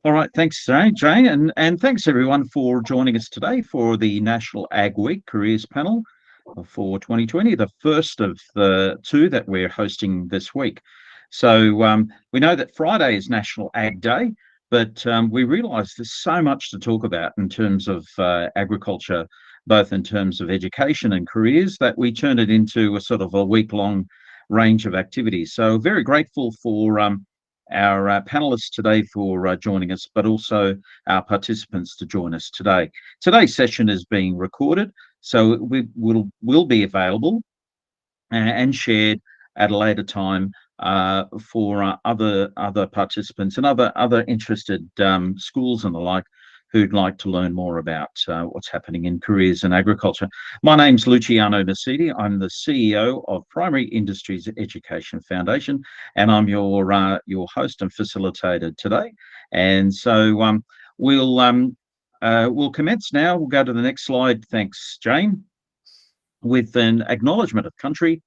All right, thanks, Jay, and thanks everyone for joining us today for the National Ag Week Careers Panel for 2020, the first of the two that we're hosting this week. So we know that Friday is National Ag Day, but we realise there's so much to talk about in terms of agriculture, both in terms of education and careers, that we turn it into a sort of a week-long range of activities. So very grateful for our panelists today for joining us, but also our participants to join us today. Today's session is being recorded, so we will be available and shared at a later time for other participants and other interested schools and the like who'd like to learn more about what's happening in careers in agriculture. My name's Luciano Mesiti. I'm the CEO of Primary Industries Education Foundation, and I'm your host and facilitator today. And so we'll commence now. We'll go to the next slide. Thanks, Jane. With an acknowledgement of country.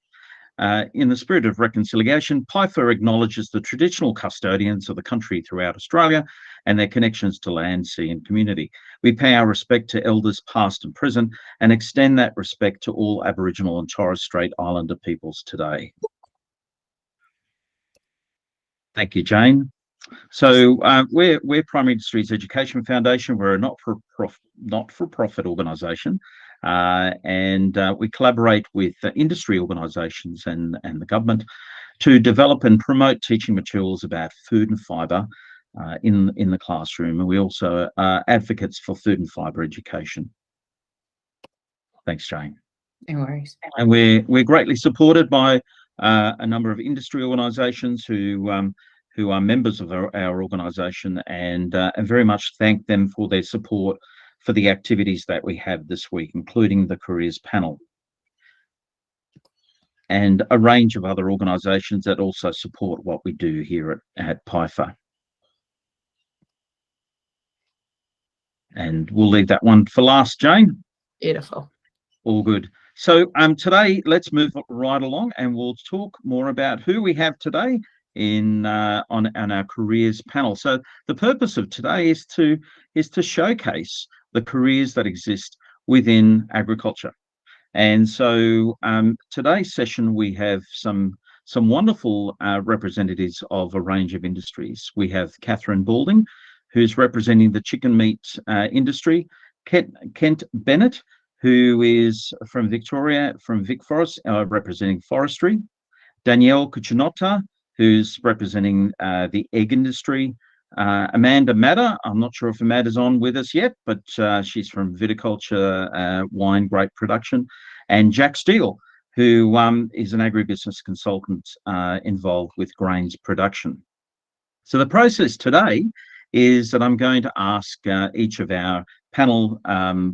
In the spirit of reconciliation, PIEFA acknowledges the traditional custodians of the country throughout Australia and their connections to land, sea and community. We pay our respect to elders past and present and extend that respect to all Aboriginal and Torres Strait Islander peoples today. Thank you, Jane. So we're Primary Industries Education Foundation. We're a not-for-profit organisation. And we collaborate with industry organisations and the government to develop and promote teaching materials about food and fibre in the classroom. And we also are advocates for food and fibre education. Thanks, Jane. No worries. And we're greatly supported by a number of industry organisations who are members of our organisation, and very much thank them for their support for the activities that we have this week, including the Careers Panel and a range of other organisations that also support what we do here at PIEFA. And we'll leave that one for last, Jane. Beautiful. All good. So today, let's move right along and we'll talk more about who we have today on our Careers Panel. So the purpose of today is to showcase the careers that exist within agriculture. And so today's session, we have some wonderful representatives of a range of industries. We have Katherine Balding, who's representing the chicken meat industry, Kent Bennet, who is from Victoria, from Vic Forest, representing forestry, Danyel Cucinotta, who's representing the egg industry, Amanda Madder, I'm not sure if Amanda's on with us yet, but she's from Viticulture, wine grape production, and Jack Steele, who is an agribusiness consultant involved with grains production. So the process today is that I'm going to ask each of our panel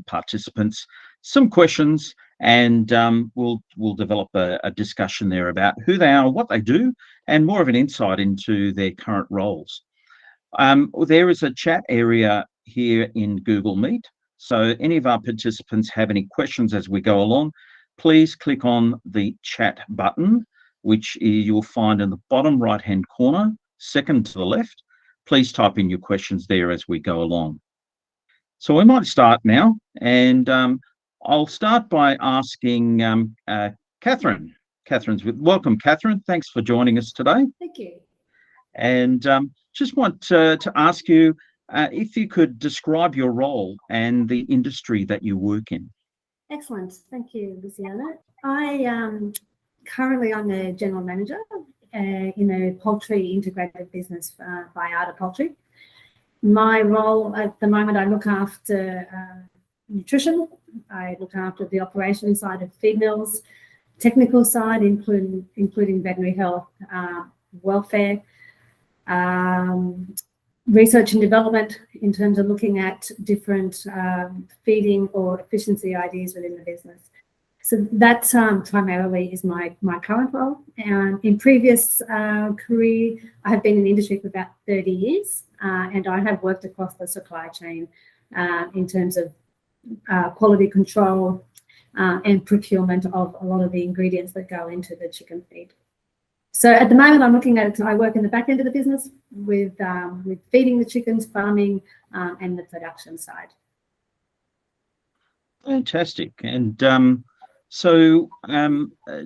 participants some questions, and we'll develop a discussion there about who they are, what they do, and more of an insight into their current roles. There is a chat area here in Google Meet. So any of our participants have any questions as we go along, please click on the chat button, which you'll find in the bottom right-hand corner, second to the left. Please type in your questions there as we go along. So we might start now, and I'll start by asking Katherine. Welcome, Katherine. Thanks for joining us today. Thank you. And just want to ask you if you could describe your role and the industry that you work in. Excellent. Thank you, Luciano. Currently I'm the general manager in a poultry integrated business by Arda Poultry. My role at the moment, I look after nutrition. I look after the operations side of feed mills, technical side, including veterinary health, welfare, research and development in terms of looking at different feeding or efficiency ideas within the business. So that primarily is my current role. In previous career, I have been in the industry for about 30 years, and I have worked across the supply chain in terms of quality control and procurement of a lot of the ingredients that go into the chicken feed. So at the moment, I'm looking at it. I work in the back end of the business with feeding the chickens, farming, and the production side. Fantastic. And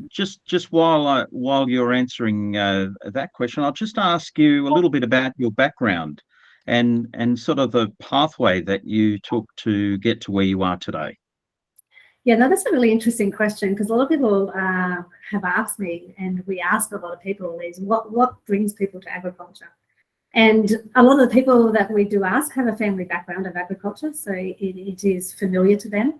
just while you're answering that question, I'll just ask you a little bit about your background and sort of the pathway that you took to get to where you are today. Yeah, no, that's a really interesting question, because a lot of people have asked me, and we ask a lot of people, is what brings people to agriculture? And a lot of the people that we do ask have a family background of agriculture, so it is familiar to them.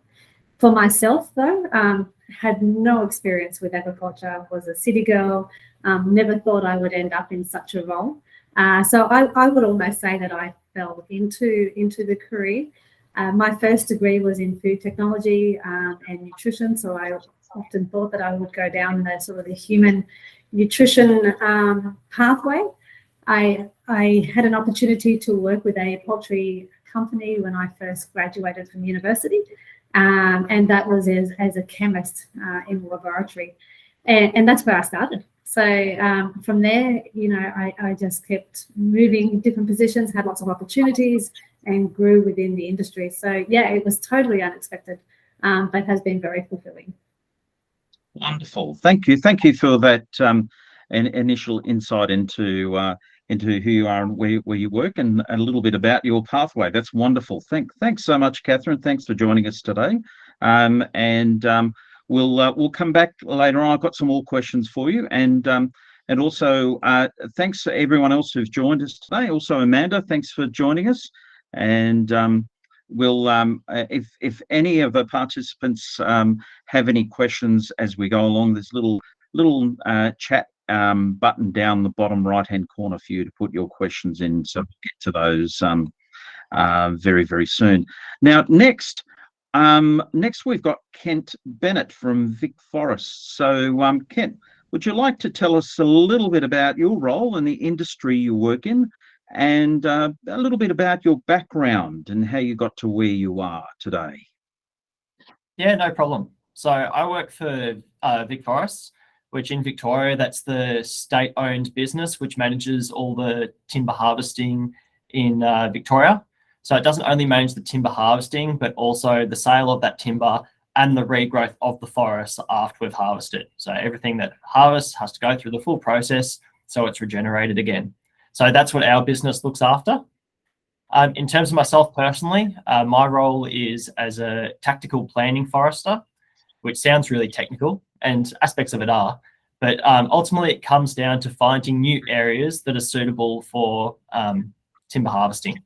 For myself, though, had no experience with agriculture, was a city girl, never thought I would end up in such a role. So I would almost say that I fell into the career. My first degree was in food technology and nutrition, so I often thought that I would go down the sort of the human nutrition pathway. I had an opportunity to work with a poultry company when I first graduated from university, and that was as a chemist in the laboratory, and that's where I started. So from there, you know, I just kept moving different positions, had lots of opportunities, and grew within the industry. So yeah, it was totally unexpected, but has been very fulfilling. Wonderful. Thank you for that initial insight into who you are and where you work, and a little bit about your pathway. That's wonderful. Thanks so much, Katherine. Thanks for joining us today. We'll come back later on. I've got some more questions for you, and also thanks to everyone else who's joined us today. Also, Amanda, thanks for joining us. And we'll if any of the participants have any questions as we go along, there's a little chat button down the bottom right hand corner for you to put your questions in, so we'll get to those very, very soon. Now next we've got Kent Bennet from Vic Forest. So Kent, would you like to tell us a little bit about your role in the industry you work in, and a little bit about your background and how you got to where you are today? Yeah, no problem. So I work for Vic Forests, which in Victoria, that's the state-owned business which manages all the timber harvesting in Victoria. So it doesn't only manage the timber harvesting, but also the sale of that timber and the regrowth of the forest after we've harvested. So everything that harvests has to go through the full process so it's regenerated again. So that's what our business looks after. In terms of myself personally, my role is as a tactical planning forester, which sounds really technical, and aspects of it are, but ultimately it comes down to finding new areas that are suitable for timber harvesting.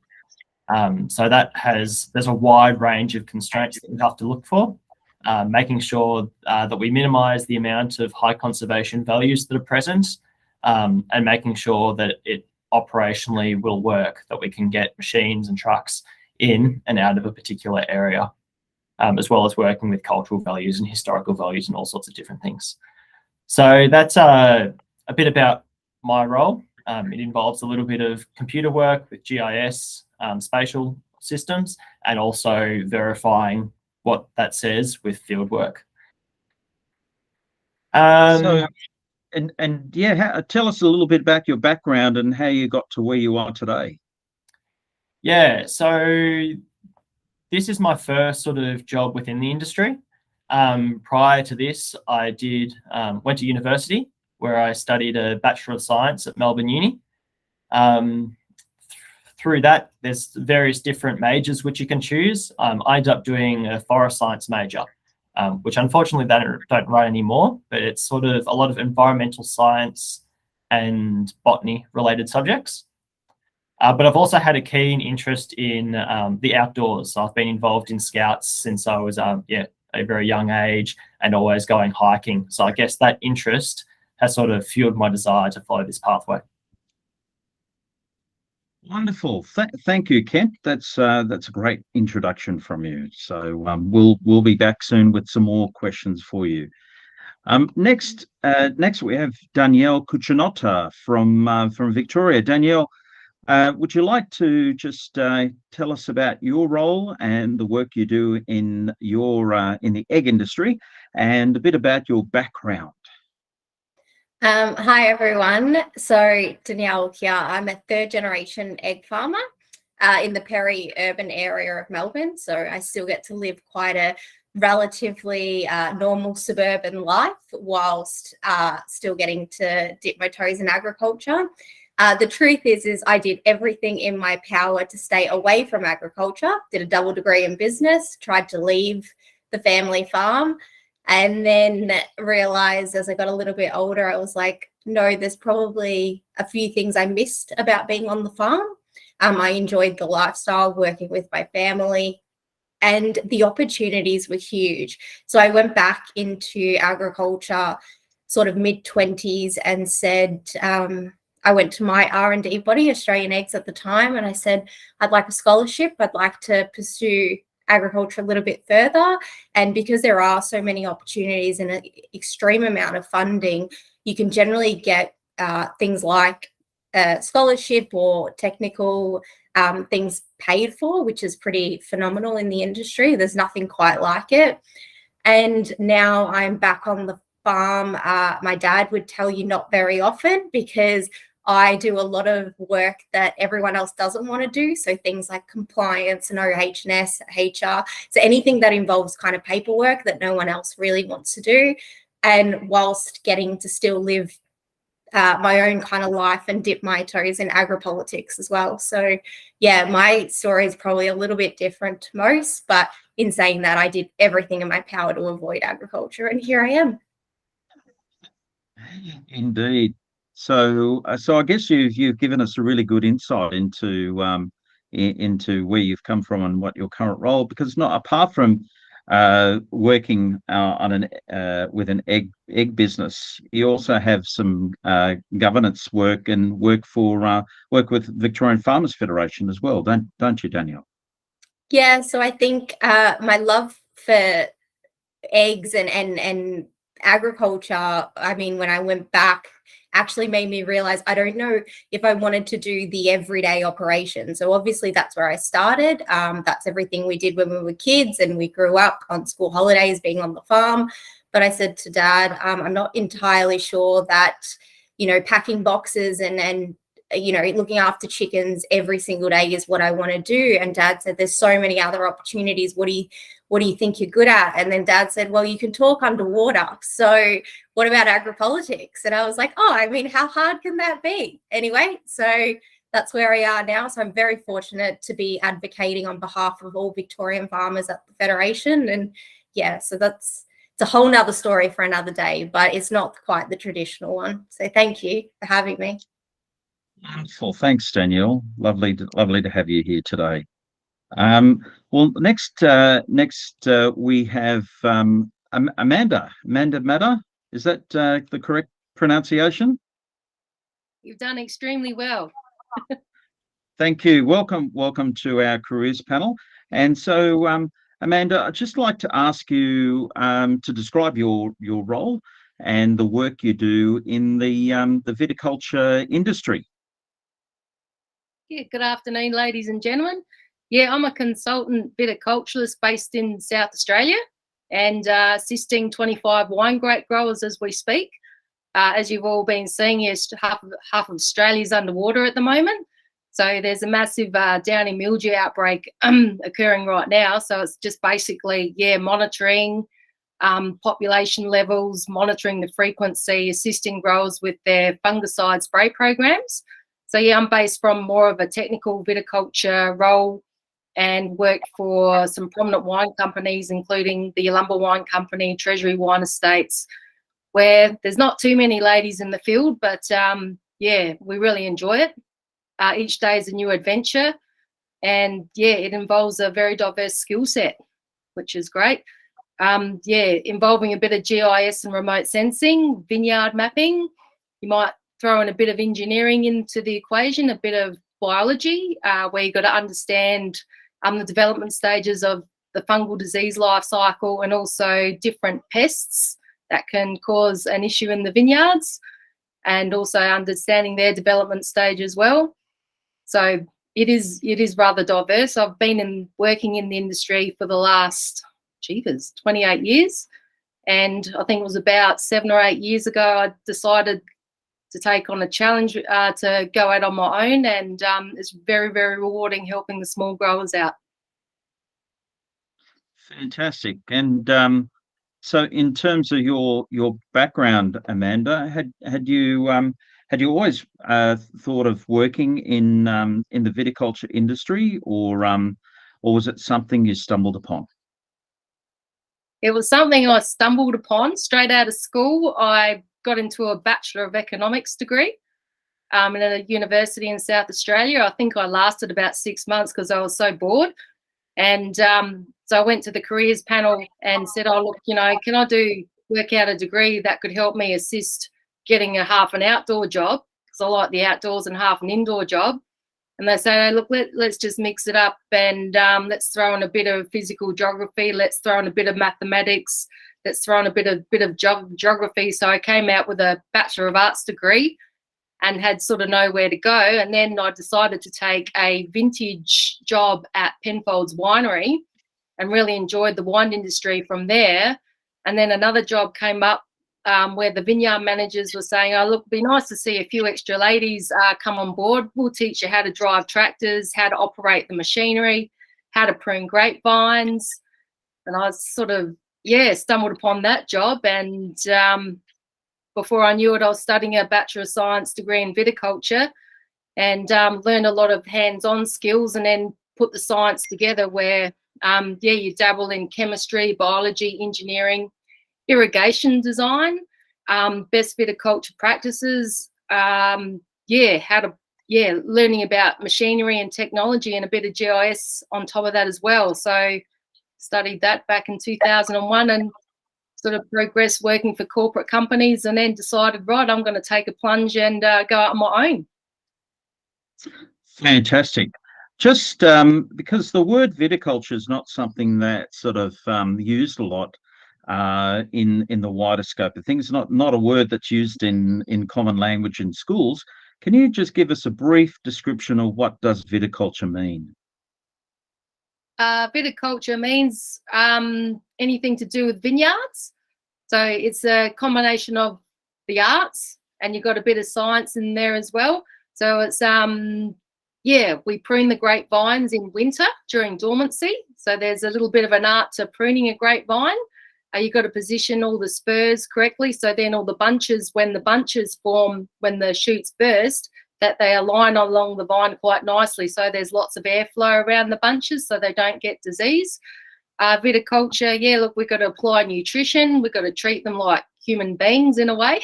So there's a wide range of constraints that we have to look for, making sure that we minimize the amount of high conservation values that are present, and making sure that it operationally will work, that we can get machines and trucks in and out of a particular area, as well as working with cultural values and historical values and all sorts of different things. So that's a bit about my role. It involves a little bit of computer work with GIS, spatial systems, and also verifying what that says with field work. Tell us a little bit about your background and how you got to where you are today. Yeah, so this is my first sort of job within the industry. Prior to this, I went to university, where I studied a Bachelor of Science at Melbourne Uni. Through that, there's various different majors which you can choose. I ended up doing a forest science major, which unfortunately they don't run anymore, but it's sort of a lot of environmental science and botany related subjects. But I've also had a keen interest in the outdoors. So I've been involved in Scouts since I was a very young age, and always going hiking. So I guess that interest has sort of fueled my desire to follow this pathway. Wonderful. Thank you, Kent. That's a great introduction from you. So we'll be back soon with some more questions for you. Next we have Danyel Cucinotta from Victoria. Danyel, would you like to just tell us about your role and the work you do in the egg industry, and a bit about your background? Hi everyone. So Danyel here. I'm a third generation egg farmer in the peri-urban area of Melbourne. So I still get to live quite a relatively normal suburban life whilst still getting to dip my toes in agriculture. The truth is I did everything in my power to stay away from agriculture, did a double degree in business, tried to leave the family farm, and then realized as I got a little bit older, I was like, no, there's probably a few things I missed about being on the farm. I enjoyed the lifestyle, working with my family, and the opportunities were huge. So I went back into agriculture sort of mid-20s and said, I went to my R&D body, Australian Eggs at the time, and I said, I'd like a scholarship. I'd like to pursue agriculture a little bit further. And because there are so many opportunities and an extreme amount of funding, you can generally get things like a scholarship or technical things paid for, which is pretty phenomenal in the industry. There's nothing quite like it. And now I'm back on the farm. My dad would tell you not very often, because I do a lot of work that everyone else doesn't want to do. So things like compliance and OH&S, HR. So anything that involves kind of paperwork that no one else really wants to do. And whilst getting to still live my own kind of life and dip my toes in agri-politics as well. So yeah, my story is probably a little bit different to most, but in saying that, I did everything in my power to avoid agriculture, and here I am. Indeed. So I guess you've given us a really good insight into where you've come from and what your current role, because not apart from working on with an egg business, you also have some governance work and work with Victorian Farmers Federation as well, don't you, Danyel? Yeah, so I think my love for eggs and agriculture, I mean, when I went back, actually made me realize I don't know if I wanted to do the everyday operation. So obviously that's where I started. That's everything we did when we were kids, and we grew up on school holidays being on the farm. But I said to Dad, I'm not entirely sure that, packing boxes and looking after chickens every single day is what I want to do. And Dad said, there's so many other opportunities. What do you think you're good at? And then Dad said, well, you can talk underwater. So what about agri-politics? And I was like, oh, I mean, how hard can that be? Anyway, so that's where we are now. So I'm very fortunate to be advocating on behalf of all Victorian farmers at the Federation. And yeah, so it's a whole nother story for another day, but it's not quite the traditional one. So thank you for having me. Wonderful. Thanks, Danyel. Lovely to have you here today. Well, next we have Amanda Matter. Is that the correct pronunciation? You've done extremely well. Thank you. Welcome to our careers panel. And so, Amanda, I'd just like to ask you to describe your role and the work you do in the viticulture industry. Yeah, good afternoon, ladies and gentlemen. Yeah, I'm a consultant viticulturist based in South Australia and assisting 25 wine grape growers as we speak. As you've all been seeing, yes, half of Australia's underwater at the moment. So there's a massive downy mildew outbreak occurring right now. So it's just basically, monitoring population levels, monitoring the frequency, assisting growers with their fungicide spray programs. So yeah, I'm based from more of a technical viticulture role and worked for some prominent wine companies, including the Yalumba Wine Company, Treasury Wine Estates, where there's not too many ladies in the field, but yeah, we really enjoy it. Each day is a new adventure, and yeah, it involves a very diverse skill set, which is great. Yeah, involving a bit of GIS and remote sensing, vineyard mapping. You might throw in a bit of engineering into the equation, a bit of biology, where you've got to understand the development stages of the fungal disease life cycle, and also different pests that can cause an issue in the vineyards, and also understanding their development stage as well. So it is rather diverse. I've been working in the industry for the last 28 years, And I think it was about 7 or 8 years ago, I decided to take on a challenge to go out on my own, and it's very, very rewarding helping the small growers out. Fantastic. And so, in terms of your background, Amanda, had you always thought of working in the viticulture industry, or was it something you stumbled upon? It was something I stumbled upon straight out of school. I got into a Bachelor of Economics degree in a university in South Australia. I think I lasted about 6 months because I was so bored. And so I went to the careers panel and said, oh, look, can I work out a degree that could help me assist getting a half an outdoor job, because I like the outdoors, and half an indoor job. And they say, look, let's just mix it up, and let's throw in a bit of physical geography, let's throw in a bit of mathematics, let's throw in a bit of geography. So I came out with a Bachelor of Arts degree and had sort of nowhere to go. And then I decided to take a vintage job at Penfolds Winery and really enjoyed the wine industry from there. And then another job came up where the vineyard managers were saying, oh, look, it'd be nice to see a few extra ladies come on board. We'll teach you how to drive tractors, how to operate the machinery, how to prune grapevines. And I sort of, stumbled upon that job. And before I knew it, I was studying a Bachelor of Science degree in viticulture, and learned a lot of hands-on skills, and then put the science together where, you dabble in chemistry, biology, engineering, irrigation design, best viticulture practices, learning about machinery and technology, and a bit of GIS on top of that as well. So studied that back in 2001 and sort of progressed working for corporate companies, and then decided, right, I'm going to take a plunge and go out on my own. Fantastic. Just because the word viticulture is not something that's sort of used a lot in the wider scope of things, not a word that's used in common language in schools. Can you just give us a brief description of what does viticulture mean? Viticulture means anything to do with vineyards. So it's a combination of the arts, and you've got a bit of science in there as well. So it's we prune the grapevines in winter during dormancy. So there's a little bit of an art to pruning a grapevine. You've got to position all the spurs correctly, so then all the bunches, when the bunches form, when the shoots burst, that they align along the vine quite nicely, so there's lots of airflow around the bunches so they don't get disease. Viticulture, look, we've got to apply nutrition, we've got to treat them like human beings in a way.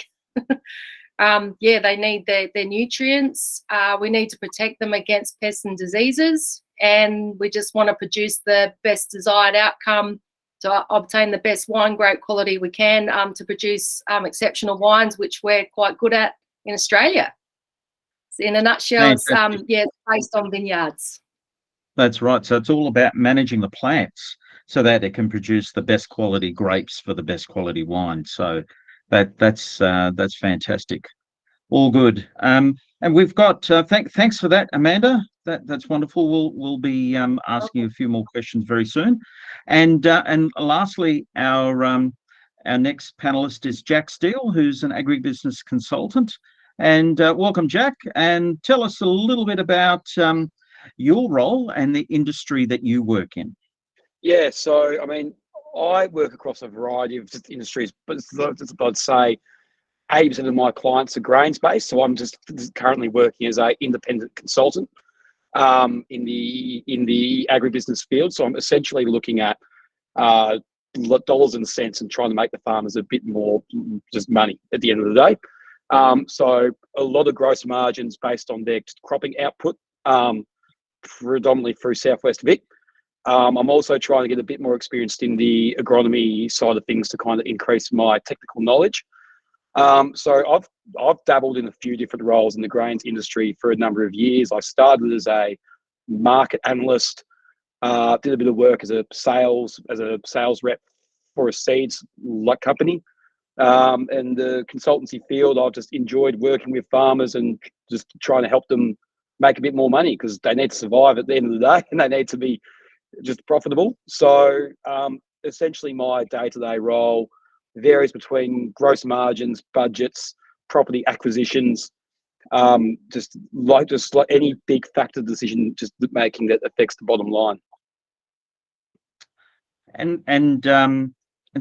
They need their nutrients. We need to protect them against pests and diseases, and we just want to produce the best desired outcome to obtain the best wine grape quality we can, to produce exceptional wines, which we're quite good at in Australia. So in a nutshell, it's based on vineyards. That's right. So it's all about managing the plants so that it can produce the best quality grapes for the best quality wine. So that's fantastic. All good. And we've got thanks for that, Amanda. That's wonderful. We'll be asking you a few more questions very soon. And lastly, our next panelist is Jack Steele, who's an agribusiness consultant. And welcome, Jack. And tell us a little bit about your role and the industry that you work in. Yeah, so I mean, I work across a variety of industries, but I'd say 80% of my clients are grains based. So I'm just currently working as an independent consultant in the agribusiness field. So I'm essentially looking at dollars and cents and trying to make the farmers a bit more just money at the end of the day. So a lot of gross margins based on their cropping output, predominantly through Southwest Vic. I'm also trying to get a bit more experienced in the agronomy side of things to kind of increase my technical knowledge. So I've dabbled in a few different roles in the grains industry for a number of years. I started as a market analyst, did a bit of work as a sales rep for a seeds company. And the consultancy field, I've just enjoyed working with farmers and just trying to help them make a bit more money because they need to survive at the end of the day and they need to be just profitable. So essentially my day-to-day role, varies between gross margins, budgets, property acquisitions, just like any big factor decision just making that affects the bottom line. And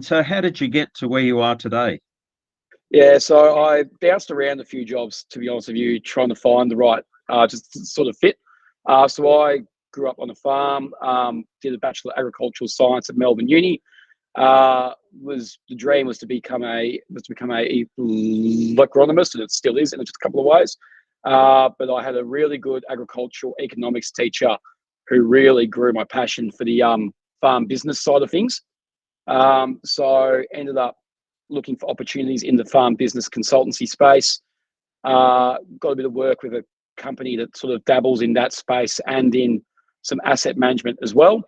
so how did you get to where you are today? Yeah, so I bounced around a few jobs, to be honest with you, trying to find the right just sort of fit. So I grew up on a farm, did a Bachelor of Agricultural Science at Melbourne Uni. The dream was to become a agronomist, and it still is in just a couple of ways. But I had a really good agricultural economics teacher who really grew my passion for the farm business side of things. So ended up looking for opportunities in the farm business consultancy space. Got a bit of work with a company that sort of dabbles in that space and in some asset management as well.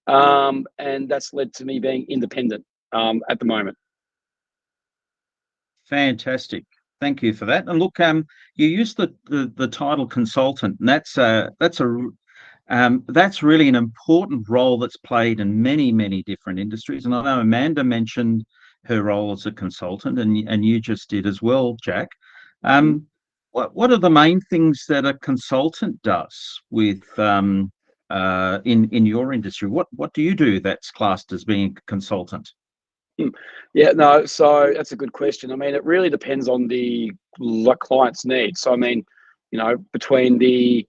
And that's led to me being independent at the moment. Fantastic. Thank you for that. And look, you used the title consultant, and that's really an important role that's played in many different industries. And I know Amanda mentioned her role as a consultant, and you just did as well, Jack. What are the main things that a consultant does with in your industry? What do you do that's classed as being a consultant? Yeah, no, so that's a good question. I mean, it really depends on the client's needs. So I mean, between the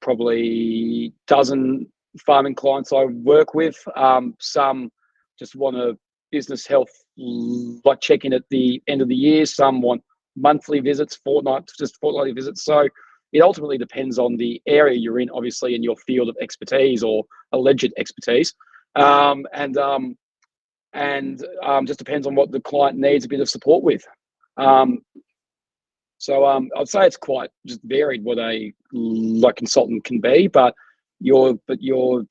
probably dozen farming clients I work with, some just want a business health like check-in at the end of the year. Some want monthly visits, fortnightly visits. So it ultimately depends on the area you're in, obviously, in your field of expertise or alleged expertise, and just depends on what the client needs a bit of support with. So I'd say it's quite just varied what a consultant can be, but your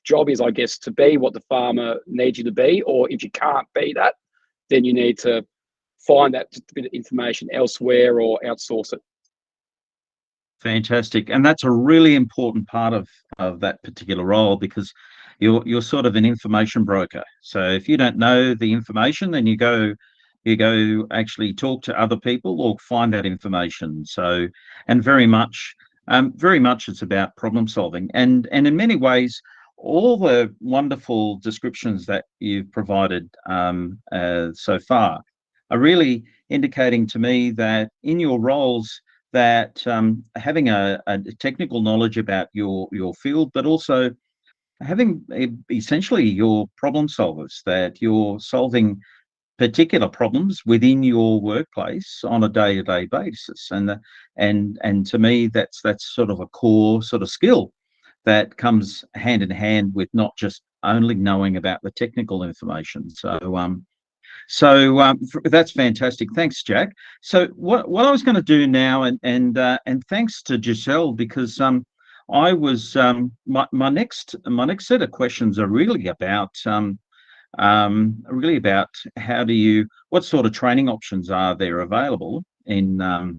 job is, I guess, to be what the farmer needs you to be, or if you can't be that, then you need to find that just a bit of information elsewhere or outsource it. Fantastic. And that's a really important part of that particular role, because you're sort of an information broker. So if you don't know the information, then you go actually talk to other people or find that information. So, and very much it's about problem solving. And in many ways, all the wonderful descriptions that you've provided so far are really indicating to me that in your roles, that having a technical knowledge about your field, but also having essentially your problem solvers, that you're solving particular problems within your workplace on a day-to-day basis, and to me that's sort of a core sort of skill that comes hand in hand with not just only knowing about the technical information. So that's fantastic. Thanks, Jack. So what I was going to do now, and thanks to Giselle, because I was my next set of questions are really about what sort of training options are there available in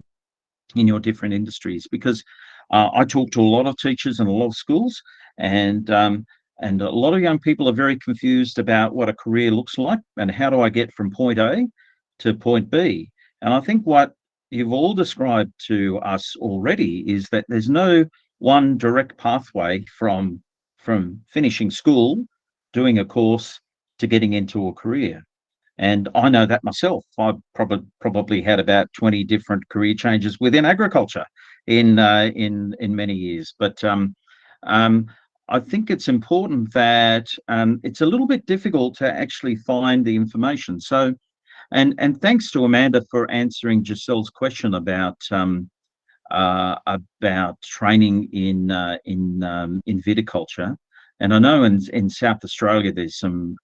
your different industries, because I talk to a lot of teachers and a lot of schools, and a lot of young people are very confused about what a career looks like and how do I get from point A to point B. And I think what you've all described to us already is that there's no one direct pathway from finishing school, doing a course, to getting into a career. And I know that myself. I've probably had about 20 different career changes within agriculture in many years. But I think it's important that it's a little bit difficult to actually find the information. So, and thanks to Amanda for answering Giselle's question about training in viticulture. And I know in South Australia there's some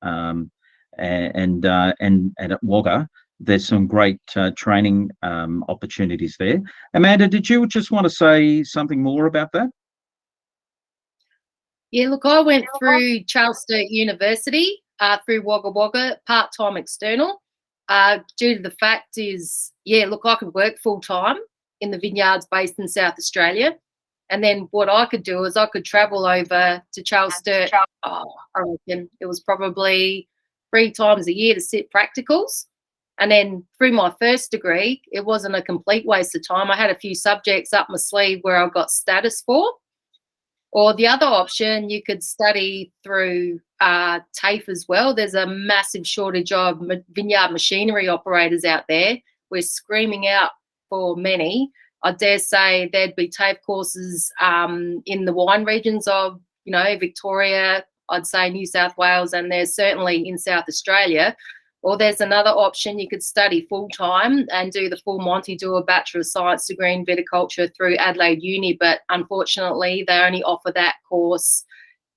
and at Wagga there's some great training opportunities there. Amanda, did you just want to say something more about that? Yeah, look, I went through Charles Sturt University through Wagga Wagga, part-time external, due to the fact is, yeah, look, I could work full-time in the vineyards based in South Australia. And then what I could do is I could travel over to Charles Sturt. I reckon it was probably 3 times a year to sit practicals. And then through my first degree, it wasn't a complete waste of time. I had a few subjects up my sleeve where I got status for. Or the other option, you could study through TAFE as well. There's a massive shortage of vineyard machinery operators out there. We're screaming out for many. I dare say there'd be TAFE courses in the wine regions of, Victoria, I'd say New South Wales, and there's certainly in South Australia. Or there's another option, you could study full-time and do the full Monty, do a Bachelor of Science degree in viticulture through Adelaide Uni, but unfortunately they only offer that course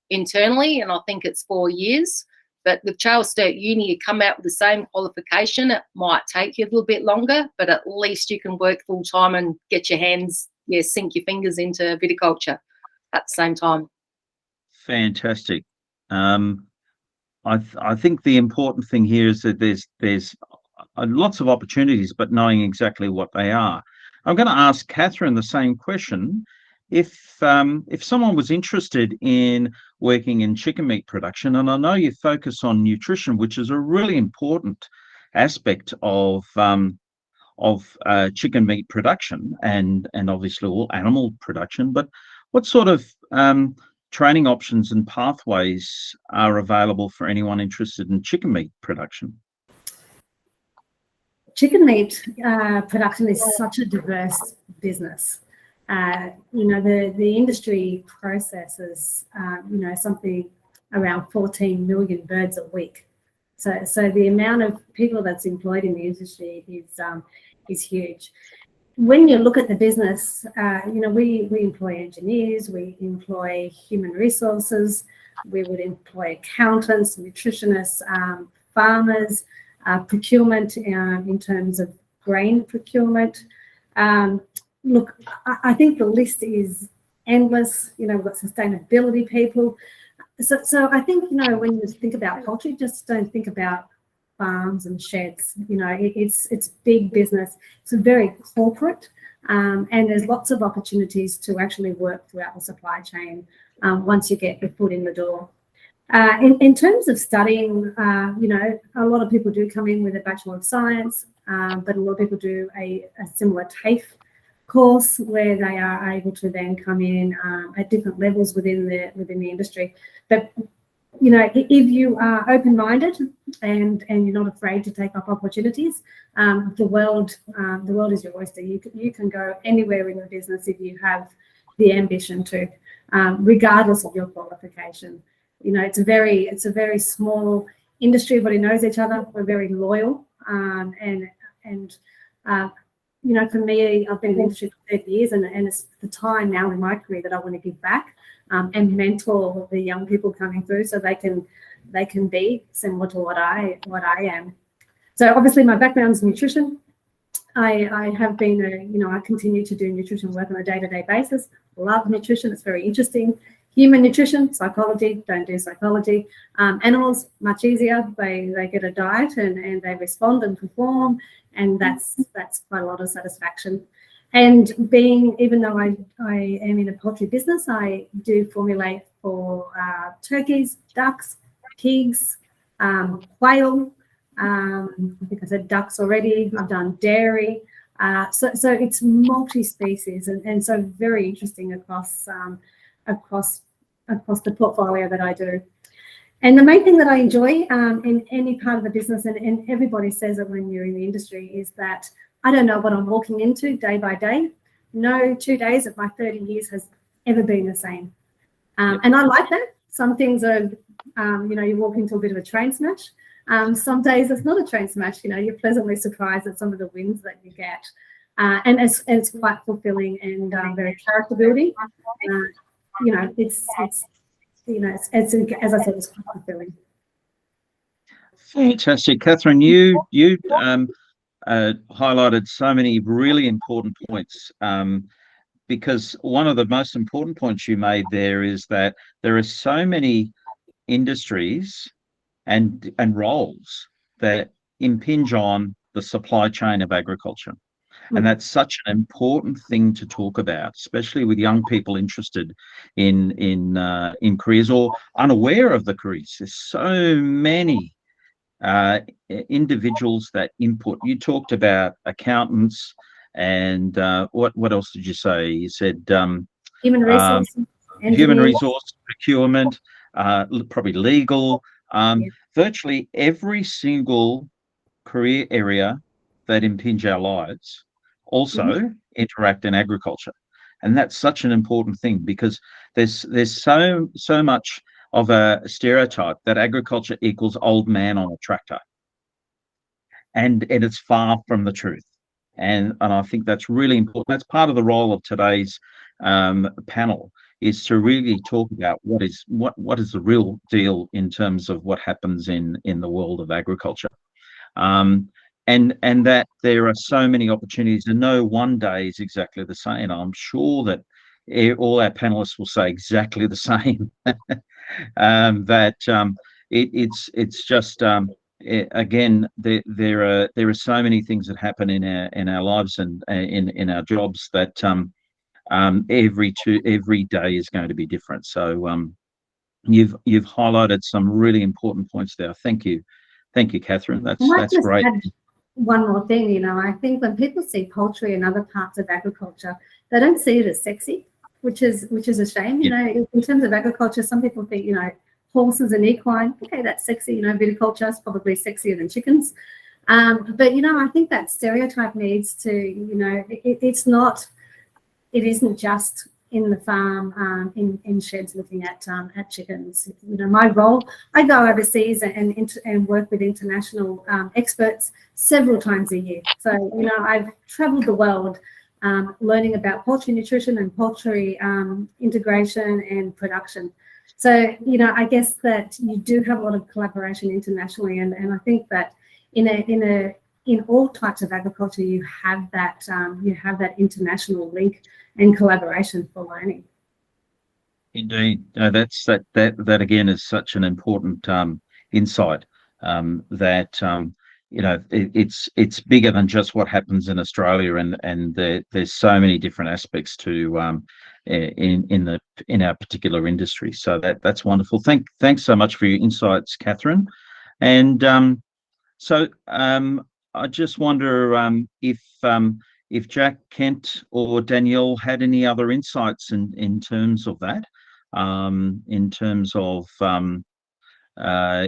internally, and I think it's 4 years. But with Charles Sturt Uni, you come out with the same qualification. It might take you a little bit longer, but at least you can work full-time and get your hands, sink your fingers into viticulture at the same time. Fantastic. I think the important thing here is that there's lots of opportunities, but knowing exactly what they are. I'm going to ask Katherine the same question. If someone was interested in working in chicken meat production, and I know you focus on nutrition, which is a really important aspect of chicken meat production and obviously all animal production, but what sort of training options and pathways are available for anyone interested in chicken meat production? Chicken meat production is such a diverse business. The industry processes, something around 14 million birds a week. So the amount of people that's employed in the industry is huge. When you look at the business, we employ engineers, we employ human resources, we would employ accountants, nutritionists, farmers, procurement in terms of grain procurement. Look, I think the list is endless. We've got sustainability people. So I think, when you think about poultry, just don't think about farms and sheds. It's big business. It's very corporate, and there's lots of opportunities to actually work throughout the supply chain once you get your foot in the door. In terms of studying, a lot of people do come in with a Bachelor of Science, but a lot of people do a similar TAFE course where they are able to then come in at different levels within the industry. But if you are open-minded and you're not afraid to take up opportunities, the world is your oyster. You can go anywhere in the business if you have the ambition to, regardless of your qualification. It's a very small industry. Everybody knows each other. We're very loyal, and for me, I've been in the industry for 30 years, and it's the time now in my career that I want to give back and mentor the young people coming through, so they can be similar to what I am. So obviously, my background is nutrition. I have been I continue to do nutrition work on a day-to-day basis. Love nutrition; it's very interesting. Human nutrition, psychology, don't do psychology. Animals, much easier. They get a diet and they respond and perform, and that's quite a lot of satisfaction. And even though I am in a poultry business, I do formulate for turkeys, ducks, pigs, quail. I think I said ducks already. I've done dairy. So it's multi-species and so very interesting across the portfolio that I do. And the main thing that I enjoy in any part of the business, and everybody says it when you're in the industry, is that I don't know what I'm walking into day by day. No 2 days of my 30 years has ever been the same. And I like that. Some things are, you walk into a bit of a train smash. Some days it's not a train smash. You're pleasantly surprised at some of the wins that you get. And it's quite fulfilling and very character building. It's as I said, it's quite fulfilling. Fantastic, Katherine. You highlighted so many really important points, because one of the most important points you made there is that there are so many industries and roles that impinge on the supply chain of agriculture. And that's such an important thing to talk about, especially with young people interested in careers or unaware of the careers. There's so many individuals that input. You talked about accountants and what else did you say? You said Human resources, human engineers. resource, procurement, probably legal, Yeah. virtually every single career area that impinge our lives also interact in agriculture. And that's such an important thing because there's so much of a stereotype that agriculture equals old man on a tractor. And it's far from the truth. And I think that's really important. That's part of the role of today's panel, is to really talk about what is the real deal in terms of what happens in the world of agriculture. And that there are so many opportunities, and no one day is exactly the same. I'm sure that all our panelists will say exactly the same. It's just again, there are so many things that happen in our lives and in our jobs that every day is going to be different. So you've highlighted some really important points there. Thank you, Katherine. That's great. Add one more thing, I think when people see poultry and other parts of agriculture, they don't see it as sexy, which is a shame. In terms of agriculture, some people think, horses and equine, okay, that's sexy. Viticulture is probably sexier than chickens. But I think that stereotype needs to, it isn't just in the farm, in sheds looking at chickens. My role, I go overseas and work with international experts several times a year. So, I've traveled the world learning about poultry nutrition and poultry integration and production. So, I guess that you do have a lot of collaboration internationally, and I think that in all types of agriculture, you have that international link and collaboration for learning. Indeed, that again is such an important insight. That it's bigger than just what happens in Australia, and there's so many different aspects to in our particular industry. So that's wonderful. Thanks so much for your insights, Katherine. And so I just wonder if Jack, Kent, or Danyel had any other insights in terms of that, in terms of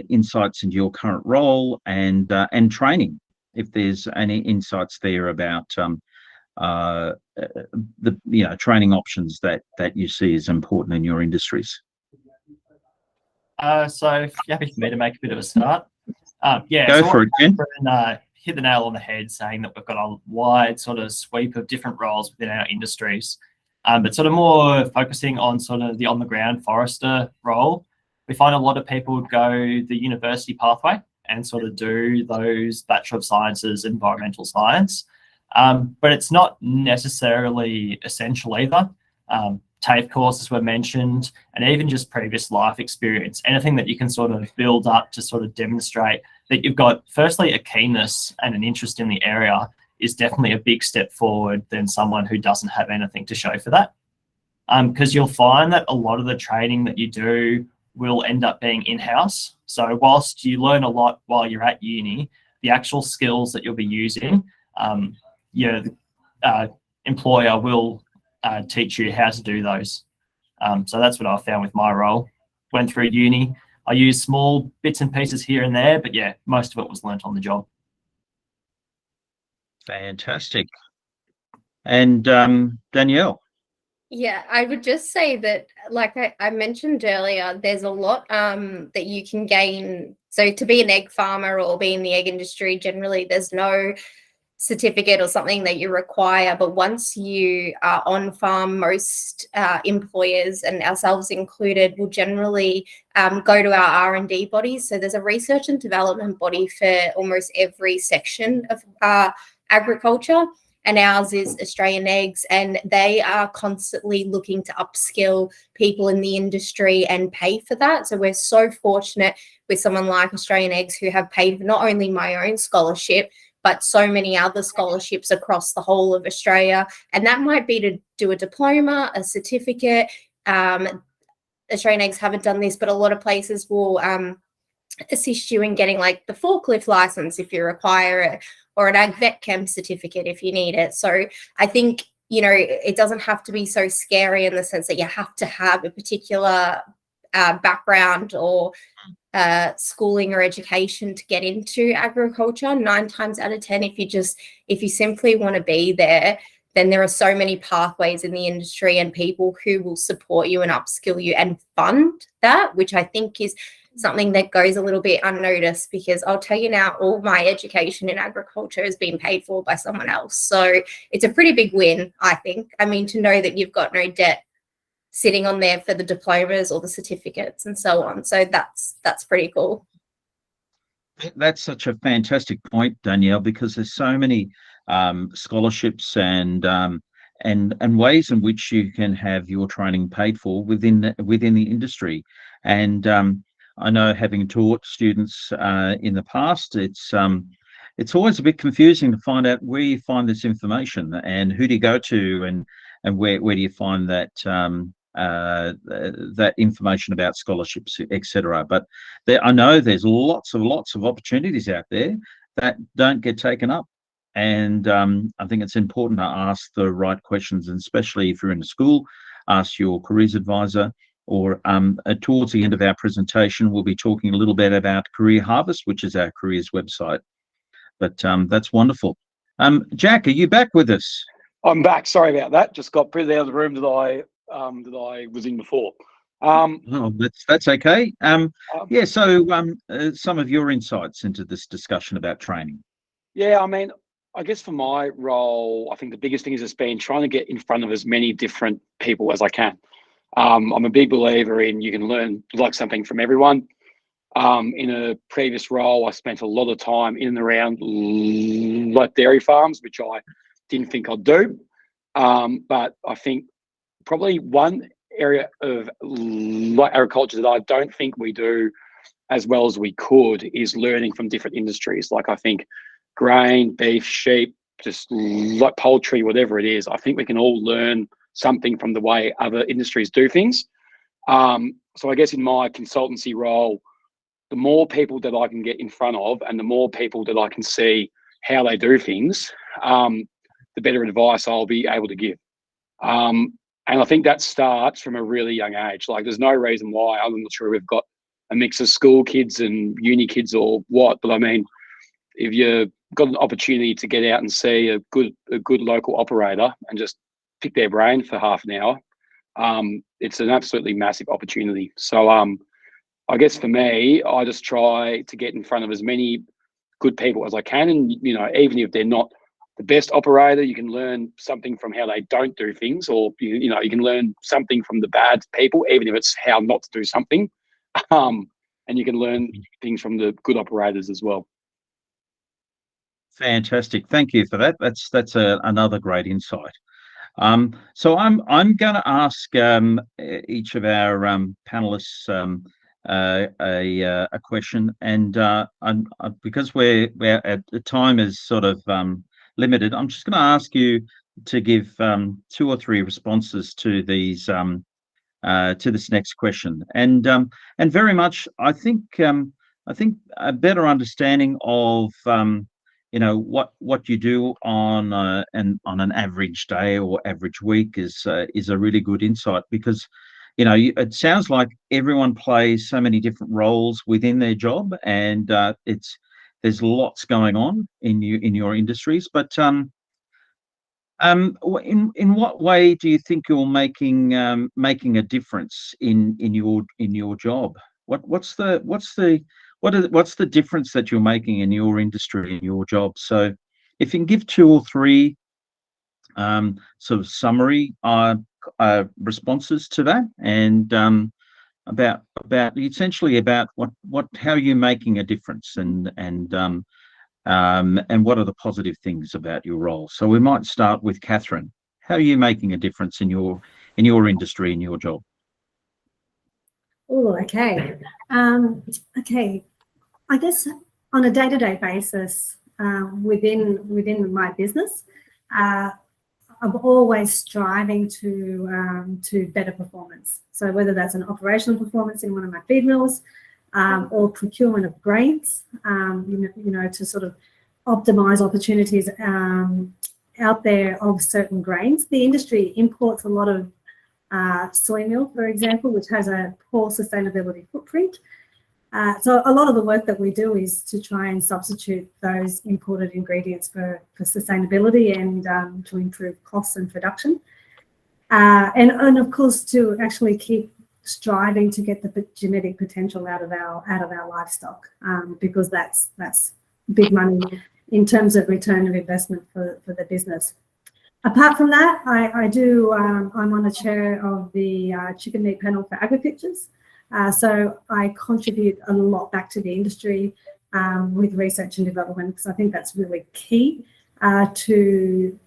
insights into your current role and training, if there's any insights there about the training options that you see as important in your industries. So happy for me to make a bit of a start. Go for it, Ken. Hit the nail on the head, saying that we've got a wide sort of sweep of different roles within our industries, but sort of more focusing on sort of the on-the-ground forester role. We find a lot of people go the university pathway and sort of do those Bachelor of Sciences, environmental science, but it's not necessarily essential either. TAFE courses were mentioned, and even just previous life experience, anything that you can sort of build up to sort of demonstrate that you've got, firstly, a keenness and an interest in the area is definitely a big step forward than someone who doesn't have anything to show for that. Because you'll find that a lot of the training that you do will end up being in-house. So whilst you learn a lot while you're at uni, the actual skills that you'll be using, your employer will teach you how to do those. So that's what I found with my role. Went through uni. I used small bits and pieces here and there, but yeah, most of it was learnt on the job. Fantastic. And Danyel? Yeah, I would just say that, like I mentioned earlier, there's a lot that you can gain. So to be an egg farmer or be in the egg industry, generally there's no certificate or something that you require, but once you are on farm, most employers, and ourselves included, will generally go to our R&D bodies. So there's a research and development body for almost every section of agriculture, and ours is Australian Eggs, and they are constantly looking to upskill people in the industry and pay for that. So we're so fortunate with someone like Australian Eggs, who have paid for not only my own scholarship, but so many other scholarships across the whole of Australia. And that might be to do a diploma, a certificate. Australian Eggs haven't done this, but a lot of places will assist you in getting like the forklift license if you require it, or an ag vet chem certificate if you need it. So I think, you know, it doesn't have to be so scary in the sense that you have to have a particular background or schooling or education to get into agriculture. 9 times out of 10, if you simply want to be there, then there are so many pathways in the industry and people who will support you and upskill you and fund that, which I think is something that goes a little bit unnoticed, because I'll tell you now, all my education in agriculture has been paid for by someone else. So it's a pretty big win, I think. I mean, to know that you've got no debt sitting on there for the diplomas or the certificates and so on. So that's pretty cool. That's such a fantastic point, Danyel, because there's so many scholarships and ways in which you can have your training paid for within the industry. And I know, having taught students in the past, it's always a bit confusing to find out where you find this information and who do you go to, and where do you find that that information about scholarships, etc. But I know there's lots of opportunities out there that don't get taken up. And I think it's important to ask the right questions, and especially if you're in a school, ask your careers advisor. Or towards the end of our presentation, we'll be talking a little bit about Career Harvest, which is our careers website. But that's wonderful. Jack, are you back with us? I'm back. Sorry about that. Just got put out of the room that I was in before. Oh, that's okay. Yeah. So some of your insights into this discussion about training. Yeah, I mean, I guess for my role, I think the biggest thing is just been trying to get in front of as many different people as I can. I'm a big believer in you can learn like something from everyone. In a previous role, I spent a lot of time in and around like dairy farms, which I didn't think I'd do. But I think probably one area of like agriculture that I don't think we do as well as we could is learning from different industries. Like I think grain, beef, sheep, just like poultry, whatever it is, I think we can all learn something from the way other industries do things. So I guess in my consultancy role, the more people that I can get in front of and the more people that I can see how they do things, the better advice I'll be able to give. And I think that starts from a really young age. Like there's no reason why, I'm not sure we've got a mix of school kids and uni kids or what, but I mean, if you've got an opportunity to get out and see a good local operator and just pick their brain for half an hour, it's an absolutely massive opportunity. So I guess for me, I just try to get in front of as many good people as I can. And, you know, even if they're not the best operator, you can learn something from how they don't do things, or, you know, you can learn something from the bad people, even if it's how not to do something. And you can learn things from the good operators as well. Fantastic. Thank you for that. That's another great insight. So I'm going to ask each of our panelists a question, and because we're at the time is sort of limited, I'm just going to ask you to give 2 or 3 responses to these to this next question, and very much I think a better understanding of you know what you do on an average day or average week is a really good insight, because you know it sounds like everyone plays so many different roles within their job, and there's lots going on in your industries. But in what way do you think you're making a difference in your job? What's the difference that you're making in your industry, in your job? So if you can give 2 or 3 sort of summary responses to that, and about essentially about how you're making a difference, and what are the positive things about your role. So we might start with Katherine. How are you making a difference in your industry, in your job? Oh, okay. Okay. I guess on a day-to-day basis, within my business, I'm always striving to better performance. So whether that's an operational performance in one of my feed mills, or procurement of grains, to sort of optimize opportunities out there of certain grains. The industry imports a lot of soy meal, for example, which has a poor sustainability footprint. So a lot of the work that we do is to try and substitute those imported ingredients for sustainability and to improve costs and production. And of course, to actually keep striving to get the genetic potential out of our livestock, because that's big money in terms of return of investment for the business. Apart from that, I'm on the chair of the chicken meat panel for agricultures. So I contribute a lot back to the industry with research and development, because I think that's really key to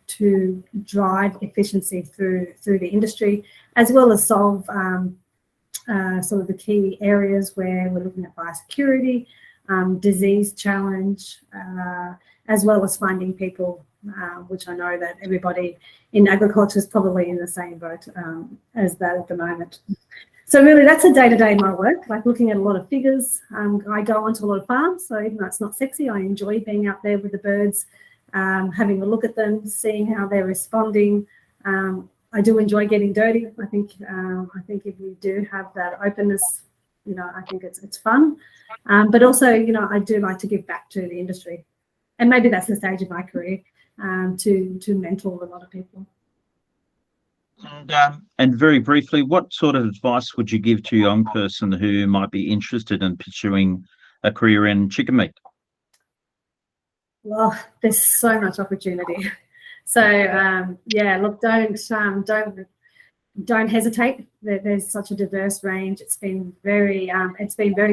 drive efficiency through the industry, as well as solve sort of the key areas where we're looking at biosecurity, disease challenge, as well as finding people, which I know that everybody in agriculture is probably in the same boat as that at the moment. So really, that's a day-to-day my work, like looking at a lot of figures. I go onto a lot of farms, so even though it's not sexy, I enjoy being out there with the birds, having a look at them, seeing how they're responding. I do enjoy getting dirty. I think if we do have that openness, I think it's fun. But also, I do like to give back to the industry, and maybe that's the stage of my career, to mentor a lot of people. And very briefly, what sort of advice would you give to a young person who might be interested in pursuing a career in chicken meat? Well, there's so much opportunity. So look, don't hesitate. There's such a diverse range. It's been very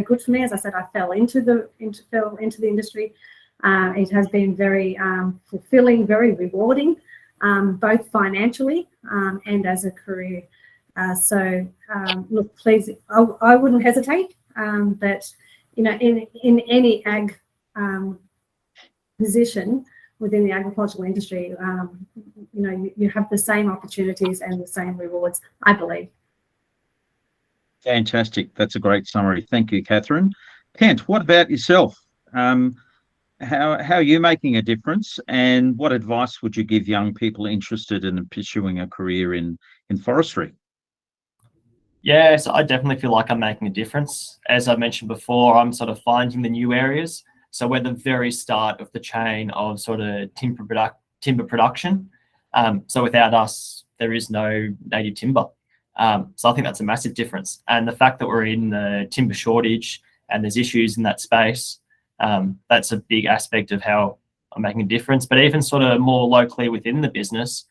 good for me. As I said, I fell into the industry. It has been very fulfilling, very rewarding, both financially and as a career. Look, please, I wouldn't hesitate. But in any ag position within the agricultural industry, you have the same opportunities and the same rewards, I believe. Fantastic. That's a great summary. Thank you, Katherine. Kent, what about yourself? How are you making a difference, and what advice would you give young people interested in pursuing a career in forestry? Yeah, so I definitely feel like I'm making a difference. As I mentioned before, I'm sort of finding the new areas. So we're the very start of the chain of sort of timber production. So without us, there is no native timber. So I think that's a massive difference. And the fact that we're in the timber shortage and there's issues in that space, that's a big aspect of how I'm making a difference. But even sort of more locally within the business,